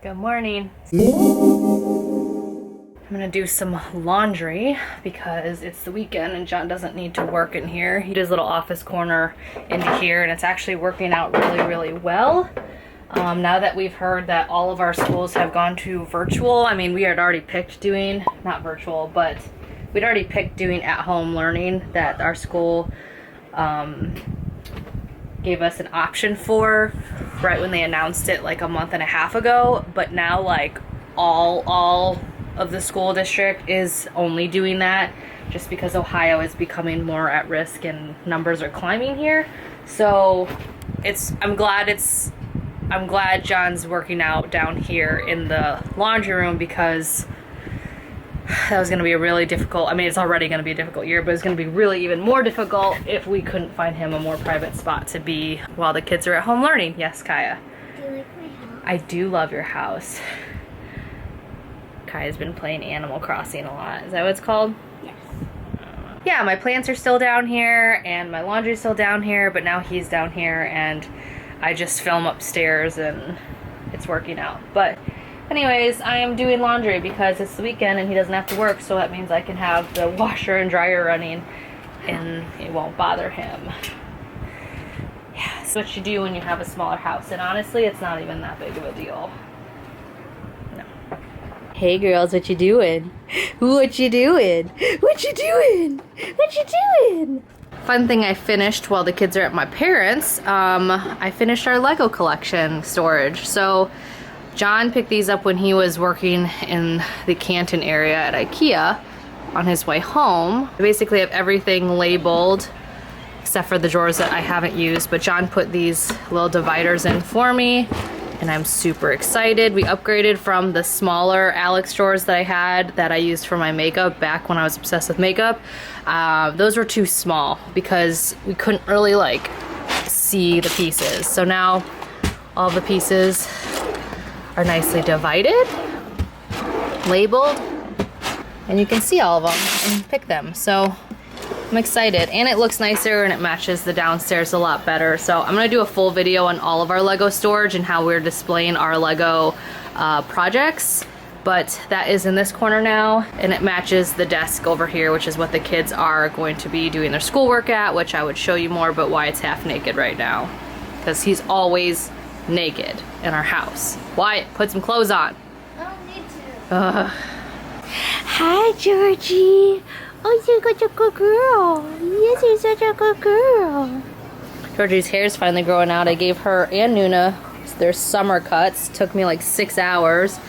Good morning. I'm gonna do some laundry because it's the weekend and John doesn't need to work in here. He does a little office corner into here and it's actually working out really, really well. Now that we've heard that all of our schools have gone to virtual, I mean, we had already picked doing, not virtual, but we'd already picked doing at-home learning that our school gave us an option for right when they announced it like a month and a half ago, but now like all of the school district is only doing that just because Ohio is becoming more at risk and numbers are climbing here. So I'm glad John's working out down here in the laundry room because that was going to be a really difficult, I mean, it's already going to be a difficult year, but it's going to be really even more difficult if we couldn't find him a more private spot to be while the kids are at home learning. Yes, Kaya? Do you like my house? I do love your house. Kaya's been playing Animal Crossing a lot. Is that what it's called? Yes. Yeah, my plants are still down here and my laundry's still down here, but now he's down here and I just film upstairs and it's working out. But anyways, I am doing laundry because it's the weekend and he doesn't have to work, so that means I can have the washer and dryer running and it won't bother him. Yeah, it's what you do when you have a smaller house, and honestly, it's not even that big of a deal. No. Hey girls, what you doing? What you doing? What you doing? What you doing? Fun thing I finished while the kids are at my parents', I finished our Lego collection storage. So John picked these up when he was working in the Canton area at IKEA on his way home. I basically have everything labeled except for the drawers that I haven't used, but John put these little dividers in for me and I'm super excited. We upgraded from the smaller Alex drawers that I had that I used for my makeup back when I was obsessed with makeup. Those were too small because we couldn't really like see the pieces. So now all the pieces are nicely divided, labeled, and you can see all of them and pick them. So I'm excited, and it looks nicer and it matches the downstairs a lot better. So I'm gonna do a full video on all of our Lego storage and how we're displaying our Lego projects. But that is in this corner now, and it matches the desk over here, which is what the kids are going to be doing their schoolwork at, which I would show you more, but why it's half naked right now. Because he's always naked in our house. Wyatt, put some clothes on. I don't need to. Hi, Georgie. Oh, you're such a good girl. Yes, you're such a good girl. Georgie's hair is finally growing out. I gave her and Nuna their summer cuts. Took me like 6 hours,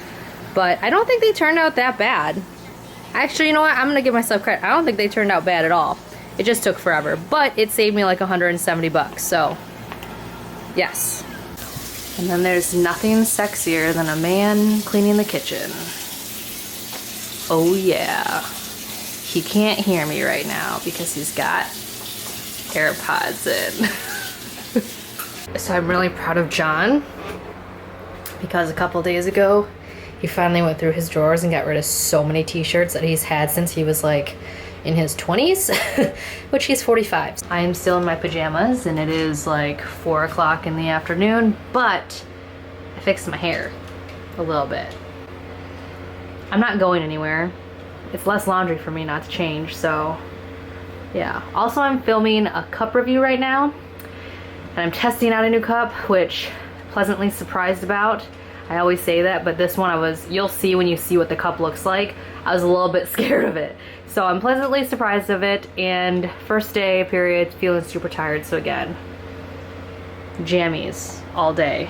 but I don't think they turned out that bad. Actually, you know what? I'm gonna give myself credit. I don't think they turned out bad at all. It just took forever, but it saved me like 170 bucks. So, yes. And then there's nothing sexier than a man cleaning the kitchen. Oh yeah. He can't hear me right now because he's got AirPods in. So I'm really proud of John because a couple days ago, he finally went through his drawers and got rid of so many t-shirts that he's had since he was like in his 20s, which he's 45. I am still in my pajamas and it is like 4 o'clock in the afternoon, but I fixed my hair a little bit. I'm not going anywhere. It's less laundry for me not to change, so yeah. Also, I'm filming a cup review right now and I'm testing out a new cup, which I'm pleasantly surprised about. I always say that, but this one you'll see when you see what the cup looks like. I was a little bit scared of it. So I'm pleasantly surprised of it, and first day period, feeling super tired. So again, jammies all day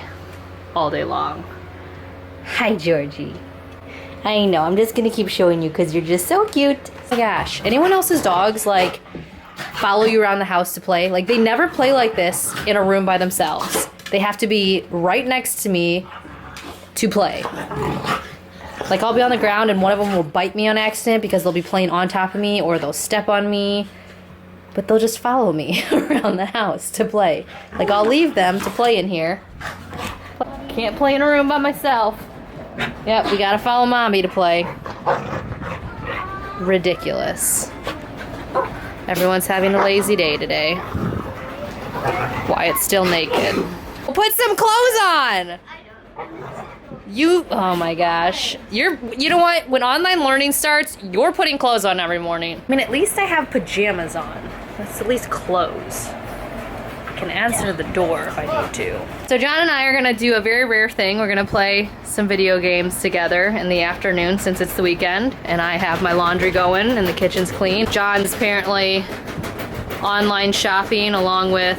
long. Hi, Georgie. I know, I'm just gonna keep showing you because you're just so cute. Oh my gosh, anyone else's dogs like follow you around the house to play? Like they never play like this in a room by themselves. They have to be right next to me to play. Like I'll be on the ground and one of them will bite me on accident because they'll be playing on top of me or they'll step on me. But they'll just follow me around the house to play. Like I'll leave them to play in here. Can't play in a room by myself. Yep, we gotta follow mommy to play. Ridiculous. Everyone's having a lazy day today. Wyatt's still naked. Well, put some clothes on! I don't. Oh my gosh. You know what? When online learning starts, you're putting clothes on every morning. I mean, at least I have pajamas on. That's at least clothes. I can answer the door if I need to. So John and I are gonna do a very rare thing. We're gonna play some video games together in the afternoon since it's the weekend, and I have my laundry going and the kitchen's clean. John's apparently online shopping along with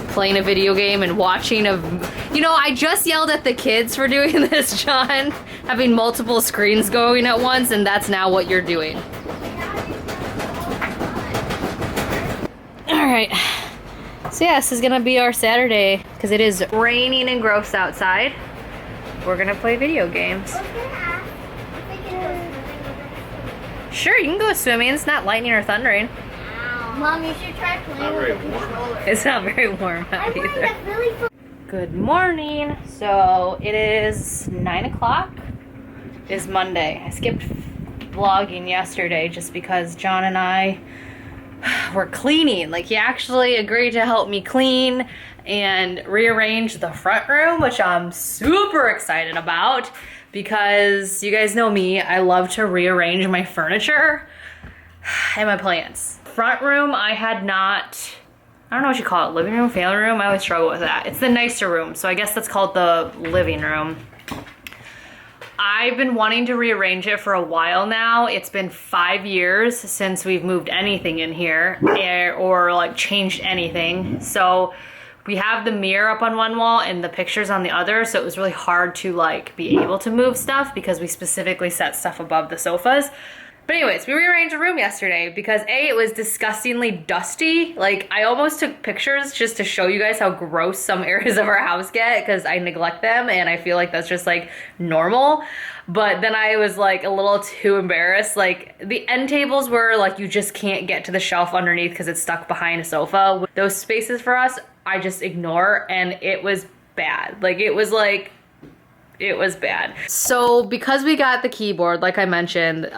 playing a video game and watching a... You know, I just yelled at the kids for doing this, John. Having multiple screens going at once, and that's now what you're doing. Alright. So yeah, this is gonna be our Saturday, because it is raining and gross outside. We're gonna play video games. Sure, you can go swimming. It's not lightning or thundering. Mom, you should try playing with the controller. It's not very warm out either. That's really fun. Good morning. So it is 9 o'clock. It is Monday. I skipped vlogging yesterday just because John and I were cleaning. Like, he actually agreed to help me clean and rearrange the front room, which I'm super excited about because you guys know me, I love to rearrange my furniture and my plants. Front room, I had not... I don't know what you call it, living room, family room? I always struggle with that. It's the nicer room, so I guess that's called the living room. I've been wanting to rearrange it for a while now. It's been 5 years since we've moved anything in here or like changed anything. So we have the mirror up on one wall and the pictures on the other, so it was really hard to like be able to move stuff because we specifically set stuff above the sofas. But anyways, we rearranged the room yesterday because A, it was disgustingly dusty. Like, I almost took pictures just to show you guys how gross some areas of our house get because I neglect them and I feel like that's just like normal. But then I was like a little too embarrassed. Like, the end tables were like you just can't get to the shelf underneath because it's stuck behind a sofa. Those spaces for us, I just ignore, and it was bad. Like, it was bad. So because we got the keyboard, like I mentioned,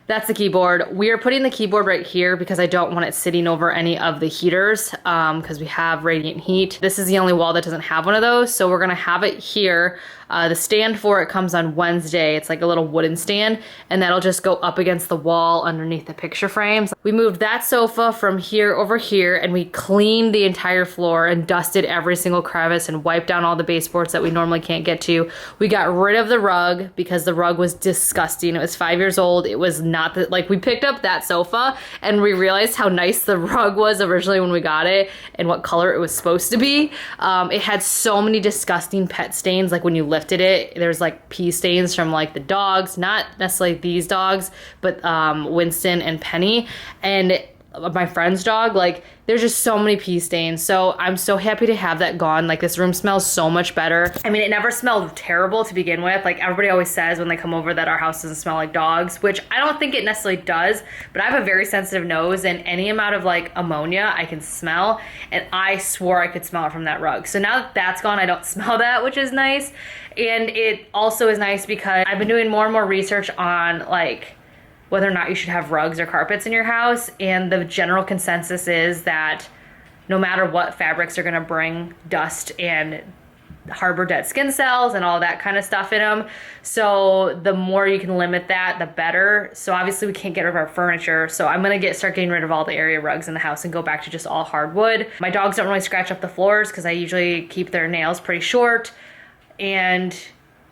that's the keyboard. We are putting the keyboard right here because I don't want it sitting over any of the heaters because we have radiant heat. This is the only wall that doesn't have one of those, so we're gonna have it here. The stand for it comes on Wednesday. It's like a little wooden stand, and that'll just go up against the wall underneath the picture frames. We moved that sofa from here over here, and we cleaned the entire floor and dusted every single crevice and wiped down all the baseboards that we normally can't get to. We got rid of the rug because the rug was disgusting. It was 5 years old. It was not that, like, we picked up that sofa and we realized how nice the rug was originally when we got it and what color it was supposed to be. It had so many disgusting pet stains. Like, when you lifted it, there's like pee stains from like the dogs, not necessarily these dogs, but Winston and Penny and my friend's dog. Like, there's just so many pee stains. So I'm so happy to have that gone. Like, this room smells so much better. I mean, it never smelled terrible to begin with. Like, everybody always says when they come over that our house doesn't smell like dogs, which I don't think it necessarily does, but I have a very sensitive nose, and any amount of like ammonia I can smell, and I swore I could smell it from that rug. So now that that's gone, I don't smell that, which is nice. And it also is nice because I've been doing more and more research on like whether or not you should have rugs or carpets in your house, and the general consensus is that no matter what, fabrics are gonna bring dust and harbor dead skin cells and all that kind of stuff in them. So the more you can limit that, the better. So obviously we can't get rid of our furniture, so I'm gonna start getting rid of all the area rugs in the house and go back to just all hardwood. My dogs don't really scratch up the floors because I usually keep their nails pretty short, and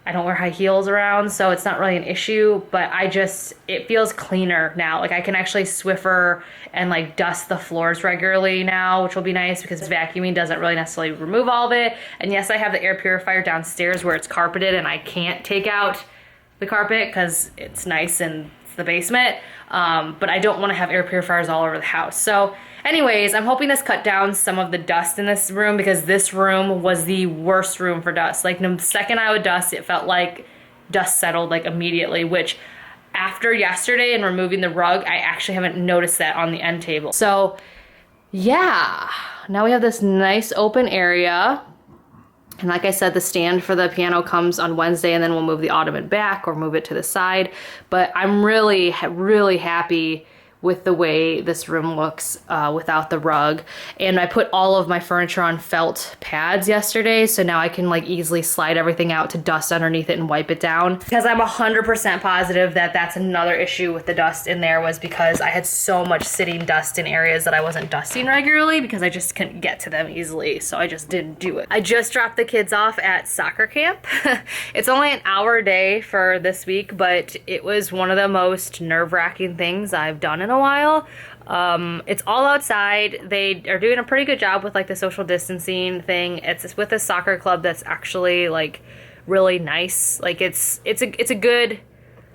I don't wear high heels around, so it's not really an issue, but it feels cleaner now. Like, I can actually Swiffer and like dust the floors regularly now, which will be nice because vacuuming doesn't really necessarily remove all of it. And yes, I have the air purifier downstairs where it's carpeted and I can't take out the carpet because it's nice and it's the basement. But I don't want to have air purifiers all over the house. So anyways, I'm hoping this cut down some of the dust in this room because this room was the worst room for dust. Like, the second I would dust, it felt like dust settled like immediately, which after yesterday and removing the rug, I actually haven't noticed that on the end table. So yeah, now we have this nice open area. And like I said, the stand for the piano comes on Wednesday, and then we'll move the ottoman back or move it to the side. But I'm really, really happy with the way this room looks without the rug. And I put all of my furniture on felt pads yesterday, so now I can like easily slide everything out to dust underneath it and wipe it down. Because I'm 100% positive that that's another issue with the dust in there, was because I had so much sitting dust in areas that I wasn't dusting regularly because I just couldn't get to them easily, so I just didn't do it. I just dropped the kids off at soccer camp. It's only an hour a day for this week, but it was one of the most nerve-wracking things I've done in a while. It's all outside. They are doing a pretty good job with like the social distancing thing. It's with a soccer club that's actually like really nice. Like it's a good,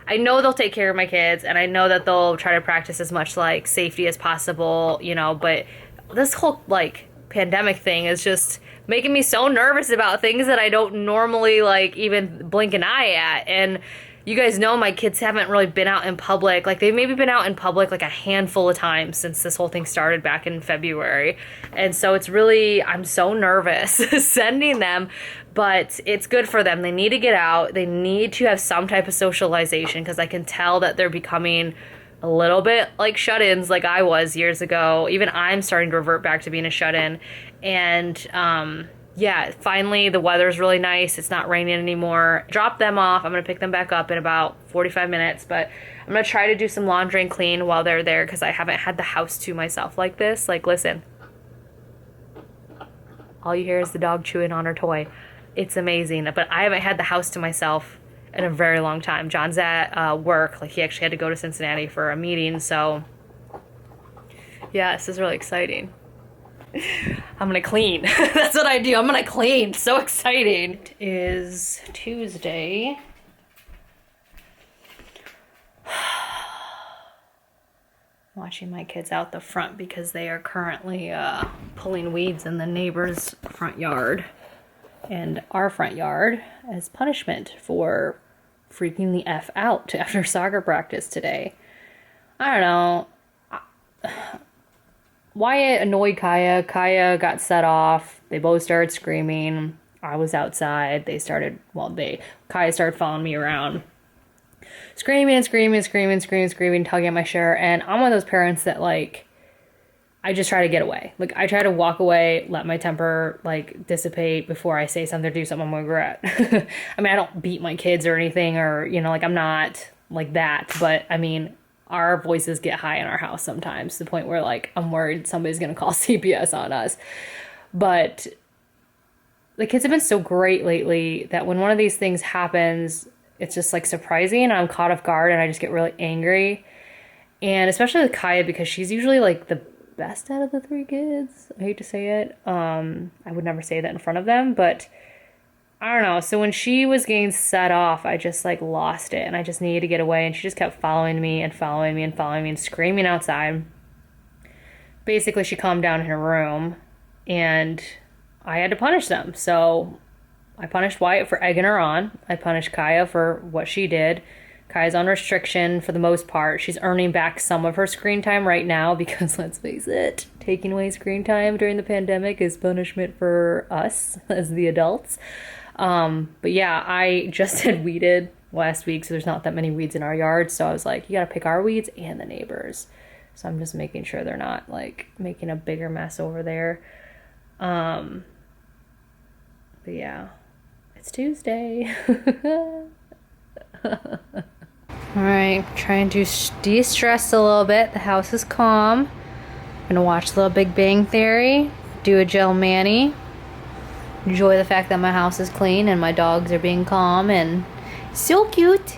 I know they'll take care of my kids, and I know that they'll try to practice as much like safety as possible, you know, but this whole like pandemic thing is just making me so nervous about things that I don't normally like even blink an eye at. And you guys know my kids haven't really been out in public. Like they've maybe been out in public like a handful of times since this whole thing started back in February. And so it's really, I'm so nervous sending them, but it's good for them. They need to get out. They need to have some type of socialization, because I can tell that they're becoming a little bit like shut-ins like I was years ago. Even I'm starting to revert back to being a shut-in. And yeah, finally the weather's really nice. It's not raining anymore. Drop them off. I'm gonna pick them back up in about 45 minutes, but I'm gonna try to do some laundry and clean while they're there, because I haven't had the house to myself like this. Like, listen, all you hear is the dog chewing on her toy. It's amazing, but I haven't had the house to myself in a very long time. John's at work. Like, he actually had to go to Cincinnati for a meeting, so yeah, this is really exciting. I'm gonna clean. That's what I do. I'm gonna clean. So exciting. It is Tuesday. Watching my kids out the front because they are currently pulling weeds in the neighbor's front yard and our front yard as punishment for freaking the F out after soccer practice today. I don't know. Wyatt annoyed Kaya. Kaya got set off. They both started screaming. I was outside. Kaya started following me around. Screaming, tugging at my shirt. And I'm one of those parents that, like, I just try to get away. Like, I try to walk away, let my temper, like, dissipate before I say something or do something I'm gonna regret. I mean, I don't beat my kids or anything, or, you know, like, I'm not like that. But, I mean, our voices get high in our house sometimes, to the point where, like, I'm worried somebody's gonna call CPS on us. But the kids have been so great lately that when one of these things happens, it's just like surprising, and I'm caught off guard, and I just get really angry. And especially with Kaya, because she's usually like the best out of the three kids. I hate to say it. I would never say that in front of them, but I don't know. So when she was getting set off, I just like lost it, and I just needed to get away, and she just kept following me and screaming outside. Basically, she calmed down in her room, and I had to punish them. So I punished Wyatt for egging her on. I punished Kaya for what she did. Kaya's on restriction for the most part. She's earning back some of her screen time right now, because let's face it, taking away screen time during the pandemic is punishment for us as the adults. But yeah, I just had weeded last week, so there's not that many weeds in our yard. So I was like, you gotta pick our weeds and the neighbors. So I'm just making sure they're not like making a bigger mess over there. But yeah, it's Tuesday. Alright, trying to de-stress a little bit. The house is calm. I'm gonna watch a little Big Bang Theory, do a Jill Manny, enjoy the fact that my house is clean and my dogs are being calm and so cute.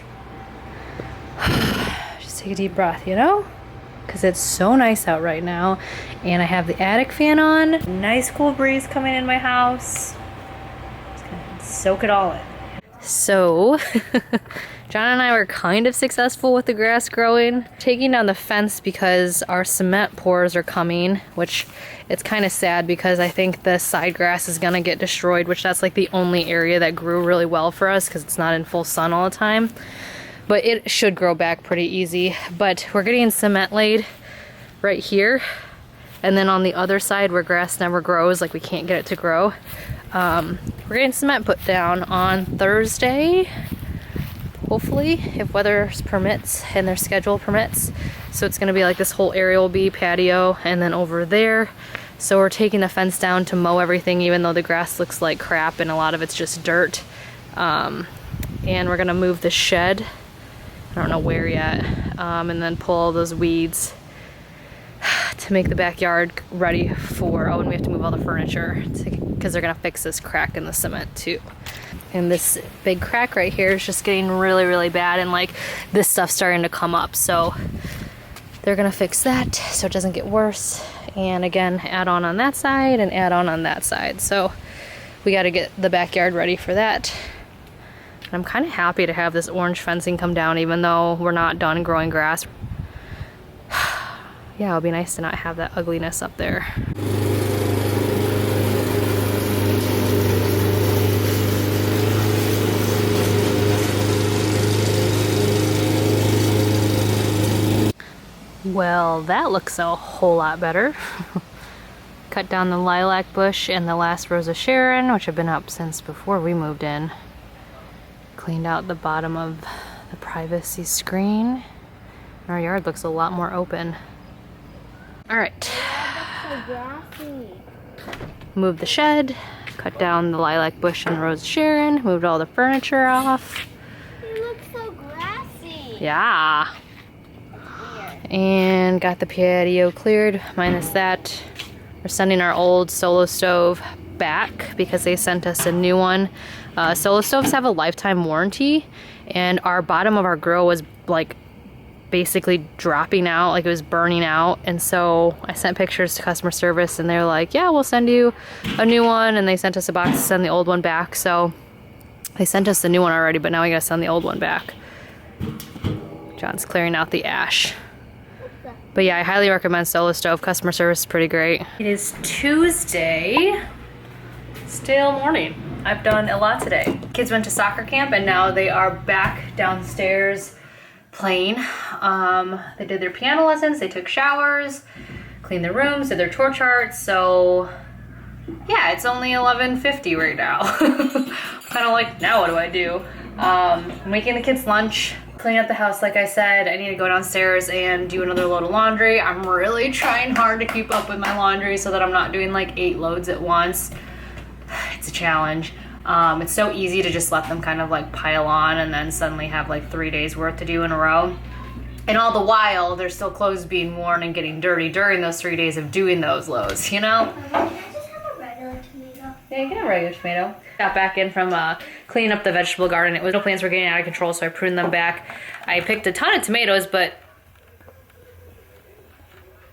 Just take a deep breath, you know? Because it's so nice out right now. And I have the attic fan on. Nice cool breeze coming in my house. Just gonna soak it all in. So, John and I were kind of successful with the grass growing. Taking down the fence because our cement pours are coming, which it's kind of sad because I think the side grass is gonna get destroyed, which that's like the only area that grew really well for us because it's not in full sun all the time. But it should grow back pretty easy. But we're getting cement laid right here. And then on the other side where grass never grows, like we can't get it to grow, we're getting cement put down on Thursday. hopefully, if weather permits and their schedule permits. So it's gonna be like this whole area will be patio, and then over there. So we're taking the fence down to mow everything, even though the grass looks like crap and a lot of it's just dirt. And we're gonna move the shed. I don't know where yet. And then pull all those weeds to make the backyard ready for, oh, and we have to move all the furniture because they're gonna fix this crack in the cement too. And this big crack right here is just getting really, really bad, and like this stuff's starting to come up. So they're gonna fix that so it doesn't get worse. And again, add on that side and add on that side. So we gotta get the backyard ready for that. And I'm kind of happy to have this orange fencing come down, even though we're not done growing grass. Yeah, it'll be nice to not have that ugliness up there. Well, that looks a whole lot better. Cut down the lilac bush and the last rose of Sharon, which have been up since before we moved in. Cleaned out the bottom of the privacy screen. Our yard looks a lot more open. All right. Moved the shed, cut down the lilac bush and the rose of Sharon, moved all the furniture off. It looks so grassy. Yeah. And got the patio cleared, minus that. We're sending our old Solo stove back because they sent us a new one. Solo stoves have a lifetime warranty, and our bottom of our grill was like basically dropping out, like it was burning out. And so I sent pictures to customer service and they're like, yeah, we'll send you a new one. And they sent us a box to send the old one back. So they sent us the new one already, but now we gotta send the old one back. John's clearing out the ash. But yeah, I highly recommend Solo Stove. Customer service is pretty great. It is Tuesday, still morning. I've done a lot today. Kids went to soccer camp and now they are back downstairs playing. They did their piano lessons, they took showers, cleaned their rooms, did their chore charts. So yeah, it's only 11:50 right now. Kind of like, now what do I do? I'm making the kids lunch, clean up the house like I said. I need to go downstairs and do another load of laundry. I'm really trying hard to keep up with my laundry so that I'm not doing like 8 loads at once. It's a challenge. It's so easy to just let them kind of like pile on and then suddenly have like 3 days worth to do in a row. And all the while, there's still clothes being worn and getting dirty during those 3 days of doing those loads, you know? Can I just have a regular tomato? Yeah, you can have a regular tomato. Got back in from cleaning up the vegetable garden. Little plants were getting out of control, so I pruned them back. I picked a ton of tomatoes, but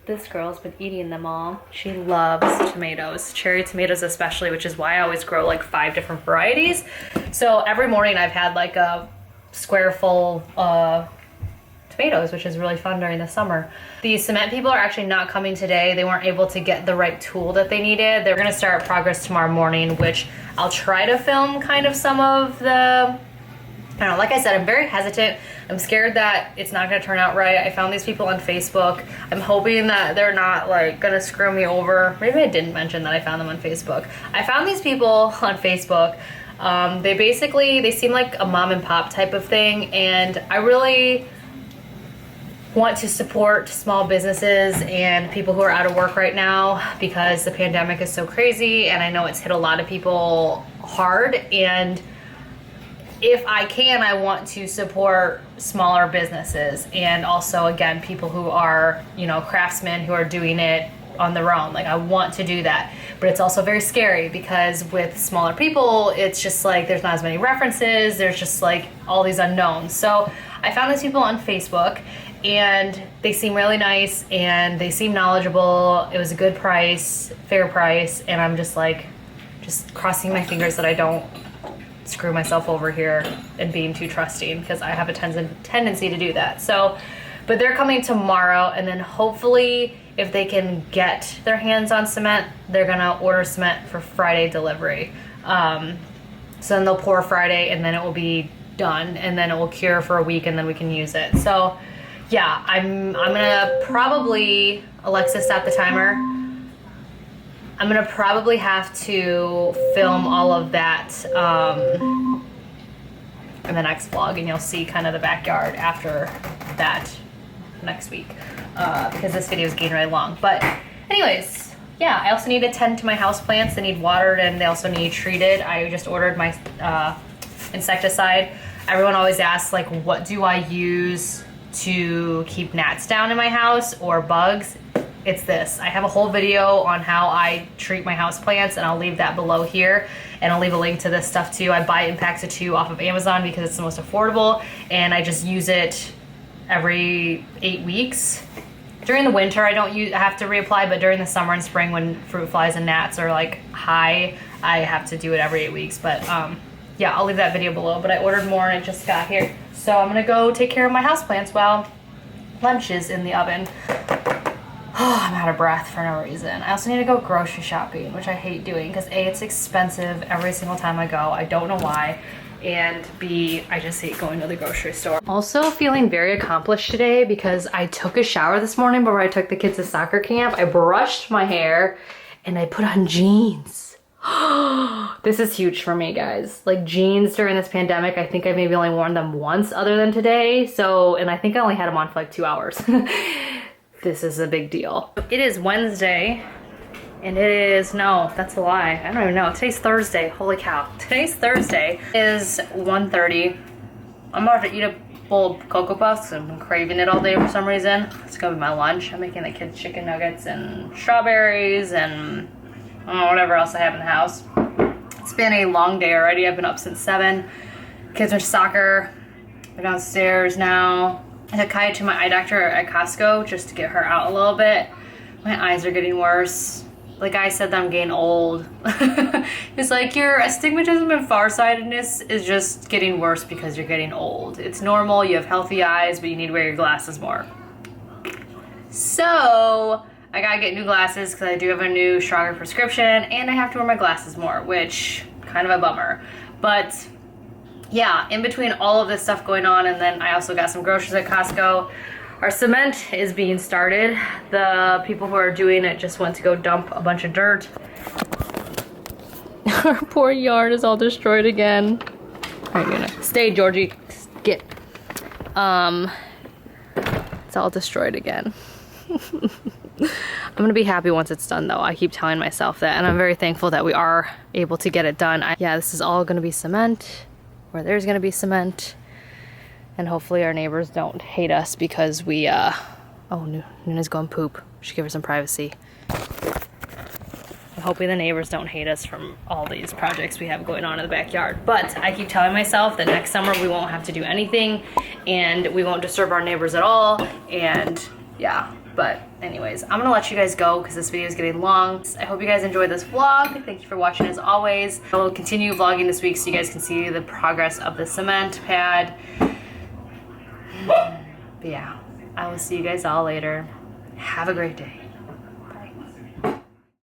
this girl's been eating them all. She loves tomatoes, cherry tomatoes especially, which is why I always grow like 5 different varieties. So every morning I've had like a square full tomatoes, which is really fun during the summer. The cement people are actually not coming today. They weren't able to get the right tool that they needed. They're gonna start progress tomorrow morning, which I'll try to film kind of some of the, I don't know, like I said, I'm very hesitant. I'm scared that it's not gonna turn out right. I found these people on Facebook. I'm hoping that they're not like gonna screw me over. Maybe I didn't mention that I found them on Facebook. I found these people on Facebook. They seem like a mom and pop type of thing, and I really want to support small businesses and people who are out of work right now because the pandemic is so crazy, and I know it's hit a lot of people hard. And if I can, I want to support smaller businesses and also, again, people who are, you know, craftsmen who are doing it on their own. Like, I want to do that, but it's also very scary because with smaller people, it's just like there's not as many references. There's just like all these unknowns. So I found these people on Facebook, and they seem really nice and they seem knowledgeable. It was a good price, fair price, and I'm just like, just crossing my fingers that I don't screw myself over here and being too trusting, because I have a tendency to do that. So, but they're coming tomorrow, and then hopefully if they can get their hands on cement, they're gonna order cement for Friday delivery. So then they'll pour Friday, and then it will be done, and then it will cure for a week, and then we can use it. So yeah, I'm gonna probably, Alexa, stop the timer. I'm gonna probably have to film all of that. in the next vlog, and you'll see kind of the backyard after that next week, because this video is getting really long. But anyways, yeah, I also need to tend to my houseplants. They need watered and they also need treated. I just ordered my insecticide. Everyone always asks, like, what do I use to keep gnats down in my house or bugs? It's this. I have a whole video on how I treat my houseplants, and I'll leave that below here, and I'll leave a link to this stuff too. I buy it in packs of 2 off of Amazon because it's the most affordable, and I just use it every 8 weeks. During the winter, I have to reapply, but during the summer and spring when fruit flies and gnats are like high, I have to do it every 8 weeks. But yeah, I'll leave that video below, but I ordered more and it just got here. So I'm gonna go take care of my houseplants while lunch is in the oven. Oh, I'm out of breath for no reason. I also need to go grocery shopping, which I hate doing because A, it's expensive every single time I go. I don't know why. And B, I just hate going to the grocery store. Also feeling very accomplished today because I took a shower this morning before I took the kids to soccer camp. I brushed my hair and I put on jeans. This is huge for me, guys. Like, jeans during this pandemic, I think I maybe only worn them once other than today. So, and I think I only had them on for like 2 hours. This is a big deal. It is Wednesday, and it is, no, that's a lie. I don't even know. Today's Thursday. Holy cow. Today's Thursday. It is 1:30. I'm about to eat a bowl of Cocoa Puffs. I've been craving it all day for some reason. It's gonna be my lunch. I'm making the kids chicken nuggets and strawberries and I don't know, whatever else I have in the house. It's been a long day already. I've been up since 7. Kids are soccer. We're downstairs now. I took Kaya to my eye doctor at Costco just to get her out a little bit. My eyes are getting worse. The guy said that I'm getting old. It's like, your astigmatism and farsightedness is just getting worse because you're getting old. It's normal, you have healthy eyes, but you need to wear your glasses more. So, I gotta get new glasses because I do have a new, stronger prescription, and I have to wear my glasses more, which, kind of a bummer. But yeah, in between all of this stuff going on, and then I also got some groceries at Costco. Our cement is being started. The people who are doing it just went to go dump a bunch of dirt. Our poor yard is all destroyed again. All right, gonna stay, Georgie. Get. It's all destroyed again. I'm gonna be happy once it's done, though. I keep telling myself that, and I'm very thankful that we are able to get it done. Yeah, this is all gonna be cement, where there's gonna be cement, and hopefully our neighbors don't hate us because we, oh, Nuna's going poop. We should give her some privacy. I'm hoping the neighbors don't hate us from all these projects we have going on in the backyard. But I keep telling myself that next summer we won't have to do anything, and we won't disturb our neighbors at all, and yeah. But anyways, I'm gonna let you guys go because this video is getting long. I hope you guys enjoyed this vlog. Thank you for watching as always. I will continue vlogging this week so you guys can see the progress of the cement pad. But yeah, I will see you guys all later. Have a great day.